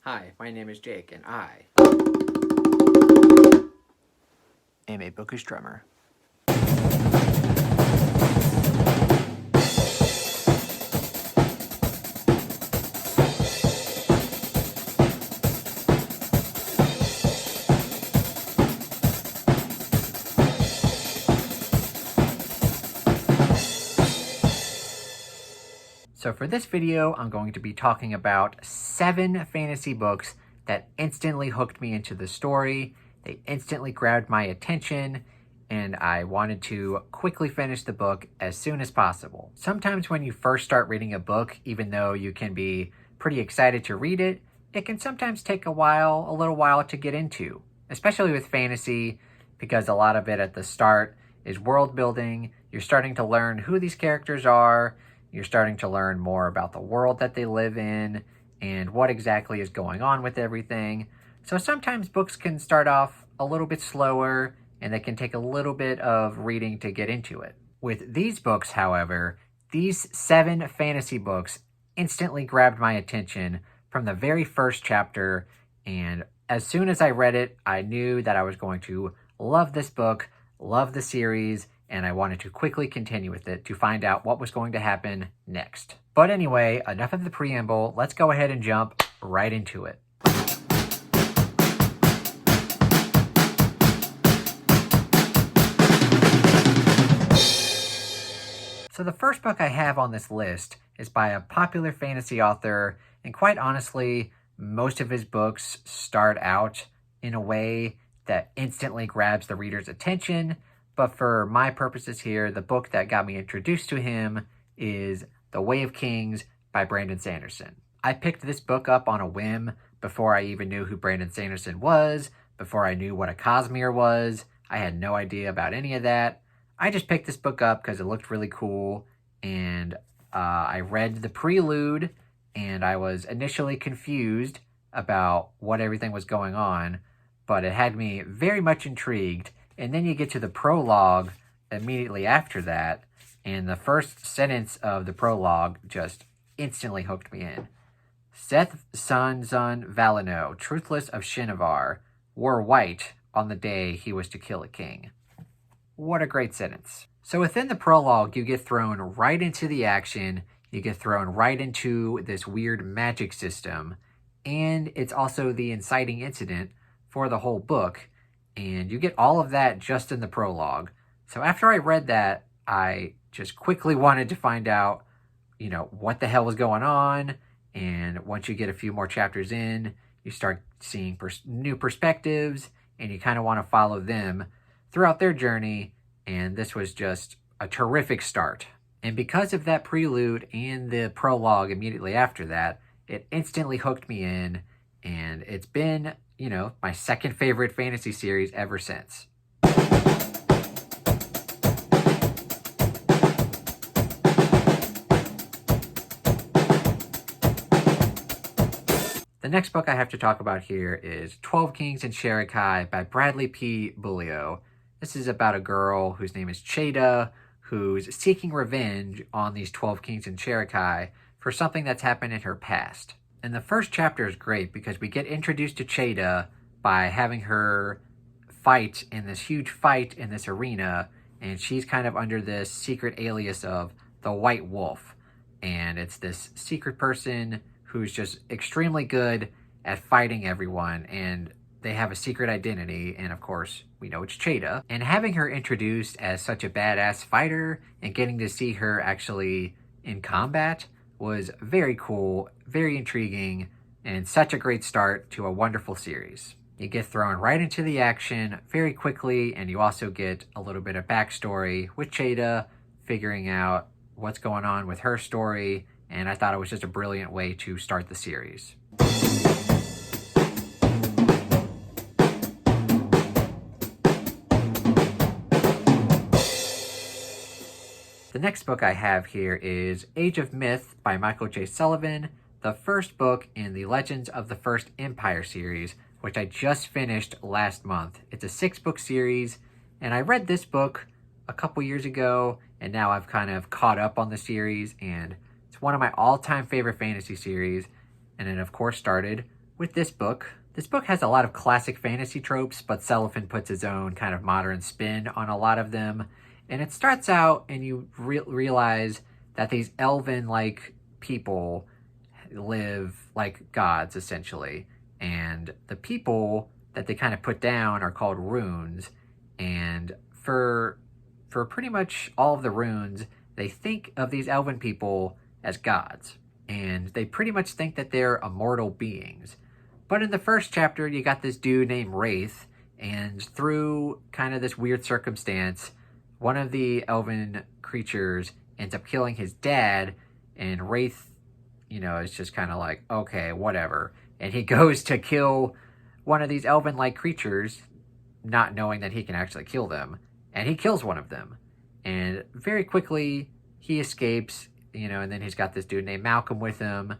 Hi, my name is Jake, and I am a bookish drummer. So for this video, I'm going to be talking about 7 fantasy books that instantly hooked me into the story. They instantly grabbed my attention, and I wanted to quickly finish the book as soon as possible. Sometimes when you first start reading a book, even though you can be pretty excited to read it, it can sometimes take a little while to get into, especially with fantasy, because a lot of it at the start is world building. You're starting to learn who these characters are. You're starting to learn more about the world that they live in and what exactly is going on with everything. So sometimes books can start off a little bit slower and they can take a little bit of reading to get into it. With these books, however, these 7 fantasy books instantly grabbed my attention from the very first chapter, and as soon as I read it, I knew that I was going to love this book, love the series, and I wanted to quickly continue with it to find out what was going to happen next. But anyway, enough of the preamble. Let's go ahead and jump right into it. So the first book I have on this list is by a popular fantasy author, and quite honestly, most of his books start out in a way that instantly grabs the reader's attention. But for my purposes here, the book that got me introduced to him is The Way of Kings by Brandon Sanderson. I picked this book up on a whim before I even knew who Brandon Sanderson was, before I knew what a Cosmere was. I had no idea about any of that. I just picked this book up because it looked really cool, and I read the prelude, and I was initially confused about what everything was going on, but it had me very much intrigued. And then you get to the prologue immediately after that, and the first sentence of the prologue just instantly hooked me in. Seth Son Valino, truthless of Shinovar, wore white on the day he was to kill a king. What a great sentence. So within the prologue, you get thrown right into the action, you get thrown right into this weird magic system, and it's also the inciting incident for the whole book. And you get all of that just in the prologue. So after I read that, I just quickly wanted to find out, what the hell was going on. And once you get a few more chapters in, you start seeing new perspectives, and you kind of want to follow them throughout their journey. And this was just a terrific start. And because of that prelude and the prologue immediately after that, it instantly hooked me in. And it's been my second favorite fantasy series ever since. The next book I have to talk about here is 12 Kings and Shirakai by Bradley P. Bulio. This is about a girl whose name is Cheda, who's seeking revenge on these 12 Kings and Shirakai for something that's happened in her past. And the first chapter is great because we get introduced to Cheda by having her fight in this huge fight in this arena, and she's kind of under this secret alias of the White Wolf. And it's this secret person who's just extremely good at fighting everyone, and they have a secret identity, and of course, we know it's Cheda. And having her introduced as such a badass fighter and getting to see her actually in combat was very cool, very intriguing, and such a great start to a wonderful series. You get thrown right into the action very quickly, and you also get a little bit of backstory with Cheda, figuring out what's going on with her story, and I thought it was just a brilliant way to start the series. The next book I have here is Age of Myth by Michael J. Sullivan, the first book in the Legends of the First Empire series, which I just finished last month. It's a 6-book series, and I read this book a couple years ago, and now I've kind of caught up on the series, and it's one of my all-time favorite fantasy series, and it of course started with this book has a lot of classic fantasy tropes, but Sullivan puts his own kind of modern spin on a lot of them. And it starts out, and you realize that these elven-like people live like gods, essentially. And the people that they kind of put down are called runes. And for pretty much all of the runes, they think of these elven people as gods. And they pretty much think that they're immortal beings. But in the first chapter, you got this dude named Wraith, and through kind of this weird circumstance, one of the elven creatures ends up killing his dad, and Wraith, is just kind of like, okay, whatever. And he goes to kill one of these elven-like creatures, not knowing that he can actually kill them, and he kills one of them. And very quickly, he escapes, and then he's got this dude named Malcolm with him,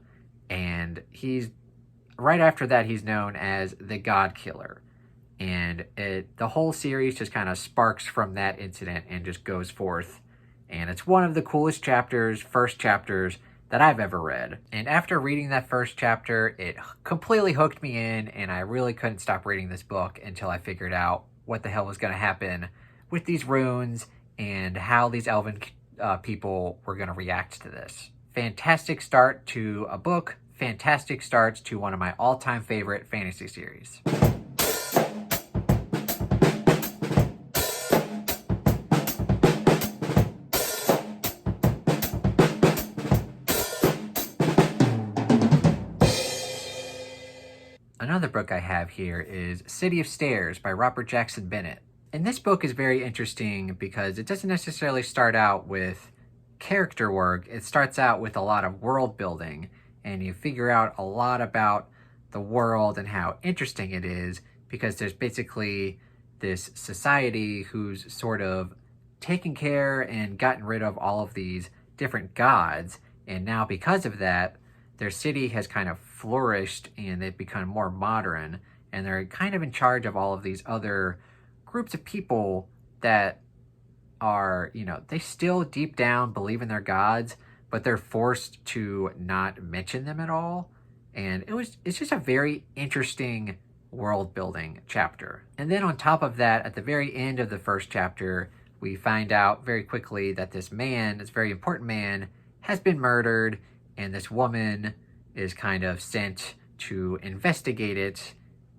and right after that, he's known as the God Killer. And the whole series just kind of sparks from that incident and just goes forth. And it's one of the coolest first chapters that I've ever read. And after reading that first chapter, it completely hooked me in, and I really couldn't stop reading this book until I figured out what the hell was going to happen with these runes and how these elven people were going to react to this. Fantastic start to a book. Fantastic starts to one of my all-time favorite fantasy series. Another book I have here is City of Stairs by Robert Jackson Bennett. And this book is very interesting because it doesn't necessarily start out with character work. It starts out with a lot of world building, and you figure out a lot about the world and how interesting it is, because there's basically this society who's sort of taken care and gotten rid of all of these different gods, and now because of that, their city has kind of flourished and they've become more modern, and they're kind of in charge of all of these other groups of people that are, they still deep down believe in their gods, but they're forced to not mention them at all. And it's just a very interesting world building chapter. And then on top of that, at the very end of the first chapter, we find out very quickly that this very important man, has been murdered, and this woman is kind of sent to investigate it.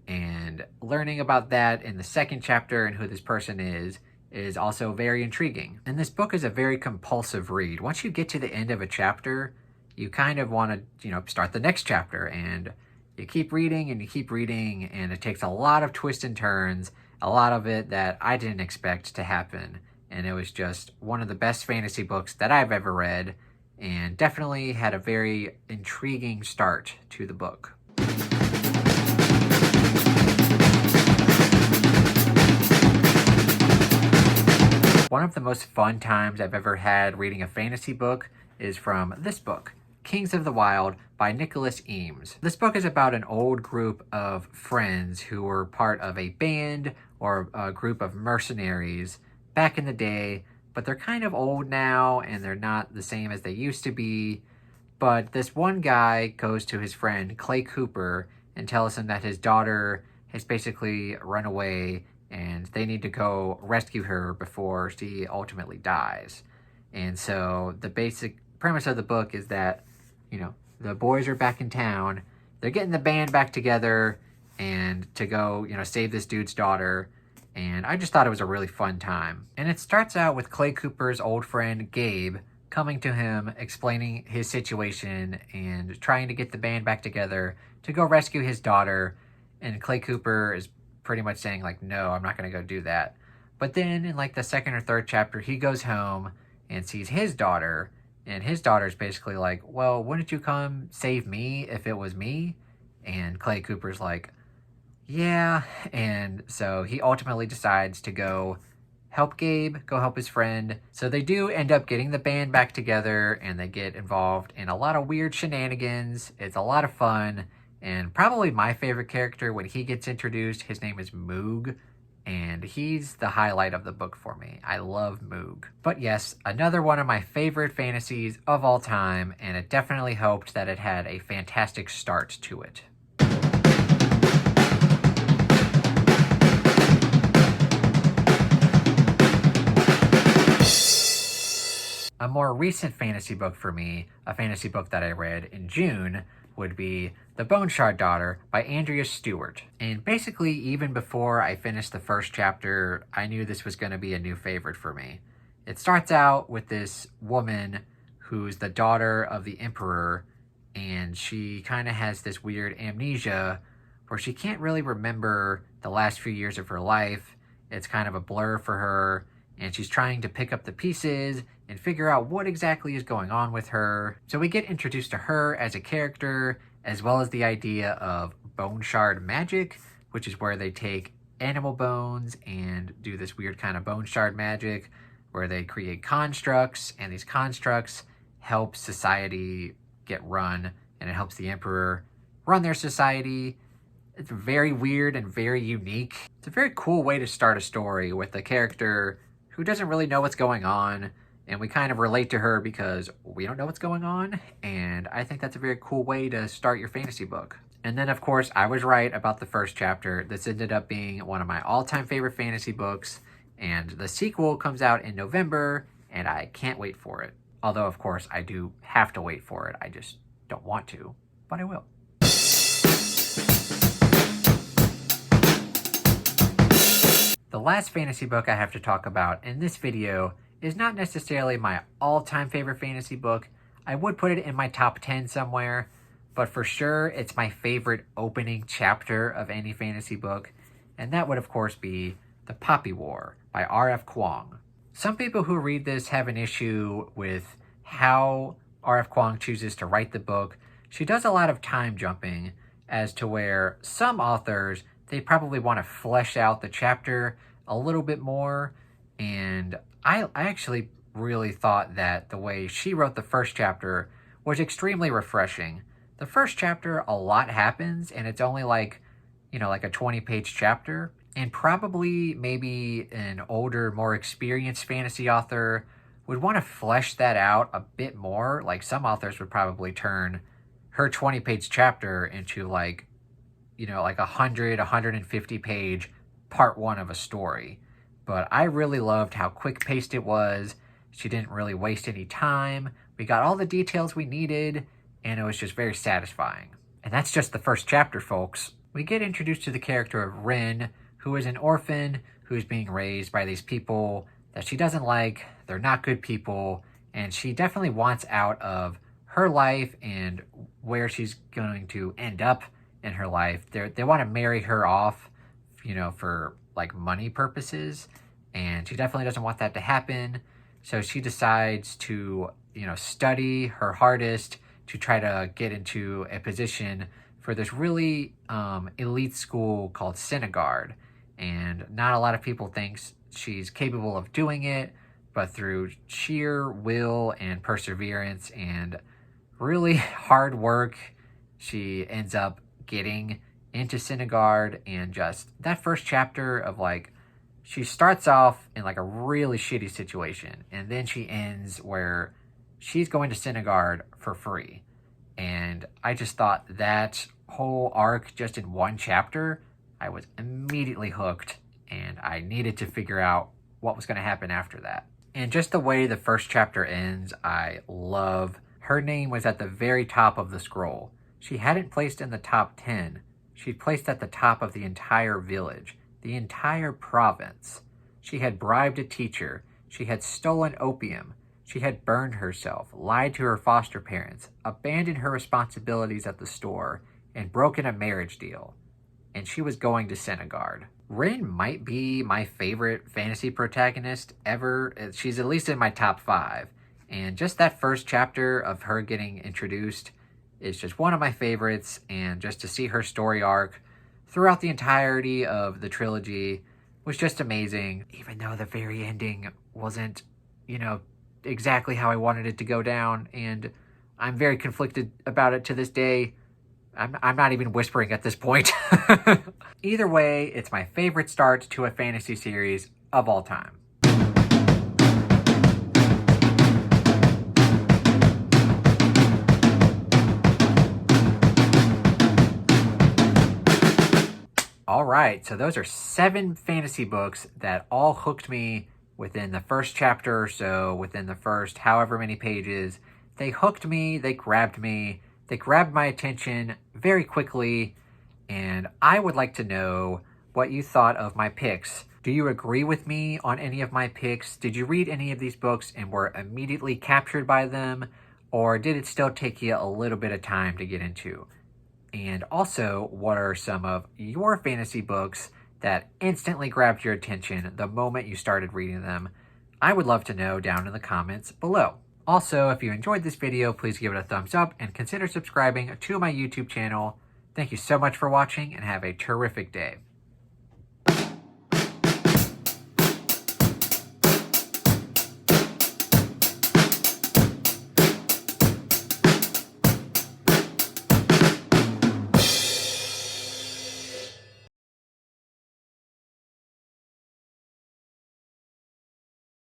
And learning about that in the second chapter and who this person is also very intriguing. And this book is a very compulsive read. Once you get to the end of a chapter, you kind of want to, start the next chapter, and you keep reading and you keep reading, and it takes a lot of twists and turns, a lot of it that I didn't expect to happen. And it was just one of the best fantasy books that I've ever read, and definitely had a very intriguing start to the book. One of the most fun times I've ever had reading a fantasy book is from this book, Kings of the Wild by Nicholas Eames. This book is about an old group of friends who were part of a band or a group of mercenaries back in the day, but they're kind of old now and they're not the same as they used to be. But this one guy goes to his friend Clay Cooper and tells him that his daughter has basically run away and they need to go rescue her before she ultimately dies. And so the basic premise of the book is that, the boys are back in town, they're getting the band back together and to go, save this dude's daughter. And I just thought it was a really fun time. And it starts out with Clay Cooper's old friend Gabe coming to him, explaining his situation and trying to get the band back together to go rescue his daughter. And Clay Cooper is pretty much saying no, I'm not going to go do that. But then in the second or third chapter, he goes home and sees his daughter, and his daughter's basically well, wouldn't you come save me if it was me? And Clay Cooper's yeah. And so he ultimately decides to go help Gabe, go help his friend. So they do end up getting the band back together, and they get involved in a lot of weird shenanigans. It's a lot of fun. And probably my favorite character when he gets introduced, his name is Moog, and he's the highlight of the book for me. I love Moog. But yes, another one of my favorite fantasies of all time, and it definitely helped that it had a fantastic start to it. A more recent fantasy book for me, a fantasy book that I read in June, would be The Bone Shard Daughter by Andrea Stewart. And basically, even before I finished the first chapter, I knew this was going to be a new favorite for me. It starts out with this woman who's the daughter of the emperor, and she kind of has this weird amnesia where she can't really remember the last few years of her life. It's kind of a blur for her, and she's trying to pick up the pieces and figure out what exactly is going on with her. So we get introduced to her as a character, as well as the idea of bone shard magic, which is where they take animal bones and do this weird kind of bone shard magic where they create constructs, and these constructs help society get run, and it helps the emperor run their society. It's very weird and very unique. It's a very cool way to start a story with a character who doesn't really know what's going on, and we kind of relate to her because we don't know what's going on, and I think that's a very cool way to start your fantasy book. And then, of course, I was right about the first chapter. This ended up being one of my all-time favorite fantasy books, and the sequel comes out in November, and I can't wait for it. Although, of course, I do have to wait for it. I just don't want to, but I will. The last fantasy book I have to talk about in this video is not necessarily my all-time favorite fantasy book. I would put it in my top 10 somewhere, but for sure it's my favorite opening chapter of any fantasy book, and that would of course be The Poppy War by R.F. Kuang. Some people who read this have an issue with how R.F. Kuang chooses to write the book. She does a lot of time jumping, as to where some authors, they probably want to flesh out the chapter a little bit more, and I actually really thought that the way she wrote the first chapter was extremely refreshing. The first chapter, a lot happens, and it's only like a 20-page chapter, and probably maybe an older, more experienced fantasy author would want to flesh that out a bit more. Like some authors would probably turn her 20-page chapter into like 100, 150-page part one of a story. But I really loved how quick-paced it was. She didn't really waste any time. We got all the details we needed, and it was just very satisfying. And that's just the first chapter, folks. We get introduced to the character of Rin, who is an orphan who's being raised by these people that she doesn't like. They're not good people, and she definitely wants out of her life and where she's going to end up in her life. They want to marry her off, for like money purposes, and she definitely doesn't want that to happen. So she decides to, study her hardest to try to get into a position for this really elite school called Synagard. And not a lot of people think she's capable of doing it, but through sheer will and perseverance and really hard work, she ends up getting into Synagard. And just that first chapter of she starts off in a really shitty situation, and then she ends where she's going to Synagard for free. And I just thought that whole arc, just in one chapter, I was immediately hooked, and I needed to figure out what was going to happen after that. And just the way the first chapter ends, I love. Her name was at the very top of the scroll. She hadn't placed in the top 10. She placed at the top of the entire village, the entire province. She had bribed a teacher. She had stolen opium. She had burned herself, lied to her foster parents, abandoned her responsibilities at the store, and broken a marriage deal. And she was going to Synagard. Rin might be my favorite fantasy protagonist ever. She's at least in my top 5. And just that first chapter of her getting introduced is just one of my favorites. And just to see her story arc throughout the entirety of the trilogy was just amazing. Even though the very ending wasn't, exactly how I wanted it to go down. And I'm very conflicted about it to this day. I'm not even whispering at this point. Either way, it's my favorite start to a fantasy series of all time. All right, so those are 7 fantasy books that all hooked me within the first chapter or so, within the first however many pages, they hooked me, they grabbed my attention very quickly, and I would like to know what you thought of my picks. Do you agree with me on any of my picks? Did you read any of these books and were immediately captured by them? Or did it still take you a little bit of time to get into? And also, what are some of your fantasy books that instantly grabbed your attention the moment you started reading them? I would love to know down in the comments below. Also, if you enjoyed this video, please give it a thumbs up and consider subscribing to my YouTube channel. Thank you so much for watching and have a terrific day.